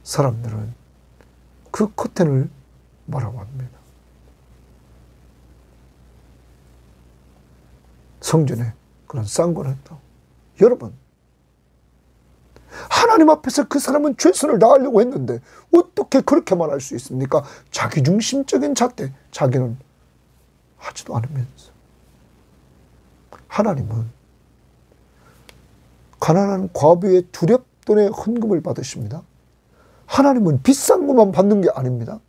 사람들은 그 커튼을 뭐라고 합니다? 성전에 그런 싼 걸 했다. 여러분 하나님 앞에서 그 사람은 최선을 다하려고 했는데 어떻게 그렇게 말할 수 있습니까? 자기중심적인 잣대, 자기는 하지도 않으면서. 하나님은 가난한 과부의 두렵돈의 헌금을 받으십니다. 하나님은 비싼 것만 받는 게 아닙니다.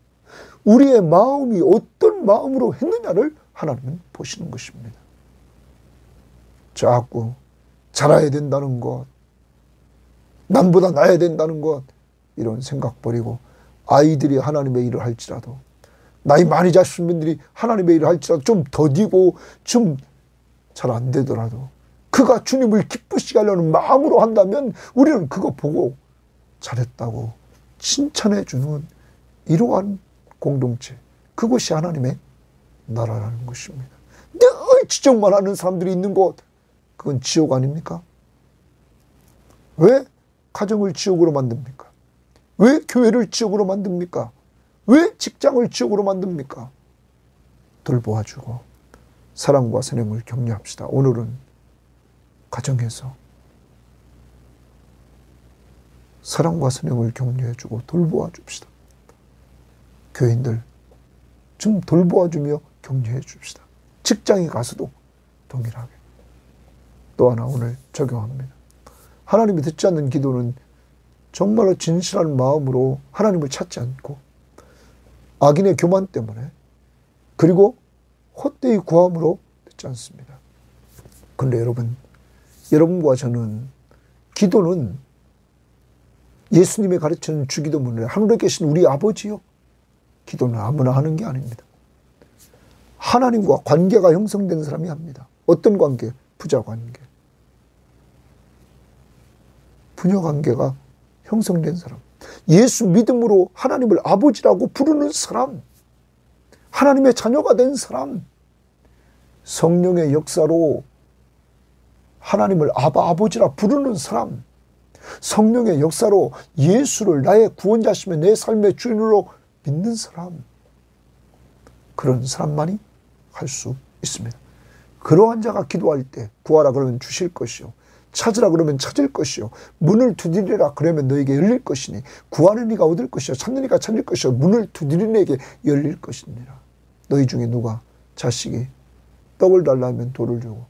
우리의 마음이 어떤 마음으로 했느냐를 하나님은 보시는 것입니다. 자꾸 잘해야 된다는 것, 남보다 나아야 된다는 것, 이런 생각 버리고 아이들이 하나님의 일을 할지라도 나이 많이 자신 분들이 하나님의 일을 할지라도 좀 더디고 좀 잘 안 되더라도 그가 주님을 기쁘시게 하려는 마음으로 한다면 우리는 그거 보고 잘했다고 칭찬해 주는 이러한 공동체, 그것이 하나님의 나라라는 것입니다. 늘 지적만 하는 사람들이 있는 곳, 그건 지옥 아닙니까? 왜 가정을 지옥으로 만듭니까? 왜 교회를 지옥으로 만듭니까? 왜 직장을 지옥으로 만듭니까? 돌보아주고 사랑과 선행을 격려합시다. 오늘은 가정에서 사랑과 선행을 격려해주고 돌보아줍시다. 교인들 좀 돌보아주며 격려해 줍시다. 직장에 가서도 동일하게. 또 하나 오늘 적용합니다. 하나님이 듣지 않는 기도는 정말로 진실한 마음으로 하나님을 찾지 않고 악인의 교만 때문에 그리고 헛되이 구함으로 듣지 않습니다. 그런데 여러분과 저는 기도는 예수님이 가르치는 주기도문을 하늘에 계신 우리 아버지요. 기도는 아무나 하는 게 아닙니다. 하나님과 관계가 형성된 사람이 합니다. 어떤 관계? 부자 관계. 부녀 관계가 형성된 사람. 예수 믿음으로 하나님을 아버지라고 부르는 사람. 하나님의 자녀가 된 사람. 성령의 역사로 하나님을 아버지라 부르는 사람. 성령의 역사로 예수를 나의 구원자시며 내 삶의 주인으로 믿는 사람. 그런 사람만이 할 수 있습니다. 그러한 자가 기도할 때 구하라 그러면 주실 것이요. 찾으라 그러면 찾을 것이요. 문을 두드리라 그러면 너에게 열릴 것이니 구하는 이가 얻을 것이요. 찾는 이가 찾을 것이요. 문을 두드리는 이에게 열릴 것이니라. 너희 중에 누가 자식이 떡을 달라면 돌을 주고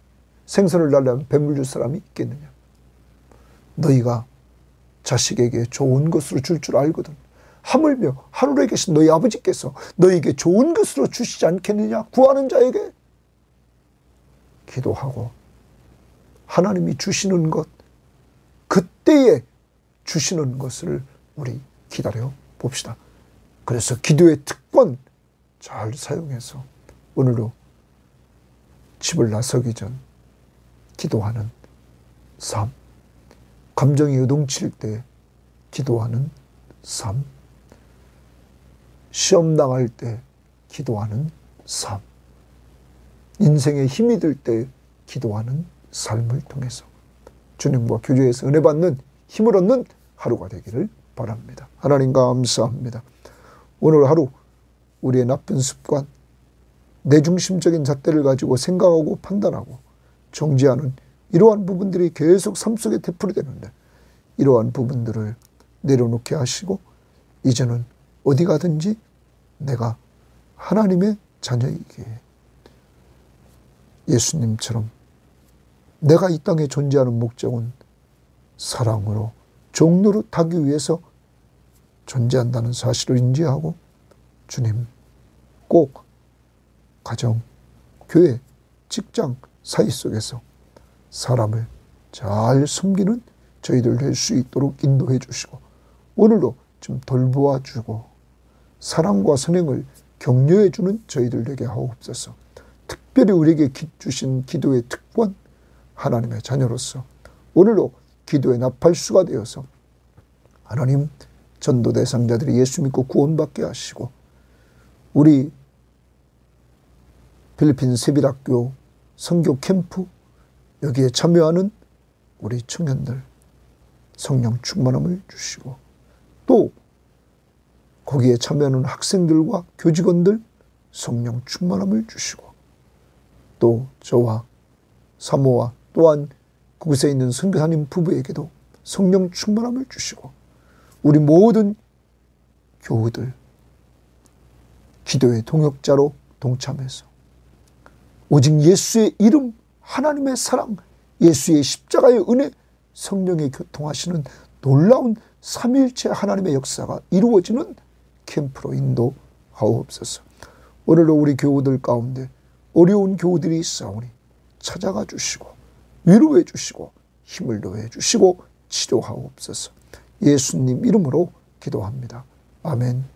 생선을 달라면 뱀을 줄 사람이 있겠느냐. 너희가 자식에게 좋은 것으로 줄 줄 알거든. 하물며 하늘에 계신 너희 아버지께서 너희에게 좋은 것으로 주시지 않겠느냐. 구하는 자에게. 기도하고 하나님이 주시는 것, 그때에 주시는 것을 우리 기다려 봅시다. 그래서 기도의 특권 잘 사용해서 오늘도 집을 나서기 전 기도하는 삶, 감정이 요동칠 때 기도하는 삶, 시험 당할 때 기도하는 삶, 인생에 힘이 들 때 기도하는 삶을 통해서 주님과 교제해서 은혜 받는 힘을 얻는 하루가 되기를 바랍니다. 하나님 감사합니다. 오늘 하루 우리의 나쁜 습관, 내중심적인 잣대를 가지고 생각하고 판단하고 정지하는 이러한 부분들이 계속 삶 속에 되풀이 되는데 이러한 부분들을 내려놓게 하시고 이제는 어디 가든지 내가 하나님의 자녀이기에 예수님처럼 내가 이 땅에 존재하는 목적은 사랑으로 종노릇하기 위해서 존재한다는 사실을 인지하고 주님 꼭 가정, 교회, 직장, 사이 속에서 사람을 잘 섬기는 저희들 될 수 있도록 인도해 주시고 오늘도 좀 돌보아주고 사랑과 선행을 격려해 주는 저희들 되게 하옵소서. 특별히 우리에게 주신 기도의 특권, 하나님의 자녀로서 오늘도 기도의 나팔수가 되어서 하나님 전도 대상자들이 예수 믿고 구원받게 하시고 우리 필리핀 세빌학교 선교 캠프 여기에 참여하는 우리 청년들 성령 충만함을 주시고 또 거기에 참여하는 학생들과 교직원들 성령 충만함을 주시고 또 저와 사모와 또한 그곳에 있는 선교사님 부부에게도 성령 충만함을 주시고 우리 모든 교우들 기도의 동역자로 동참해서 오직 예수의 이름, 하나님의 사랑, 예수의 십자가의 은혜, 성령의 교통하시는 놀라운 삼위일체 하나님의 역사가 이루어지는 캠프로 인도하옵소서. 오늘도 우리 교우들 가운데 어려운 교우들이 있사오니 찾아가 주시고 위로해 주시고 힘을 더해 주시고 치료하옵소서. 예수님 이름으로 기도합니다. 아멘.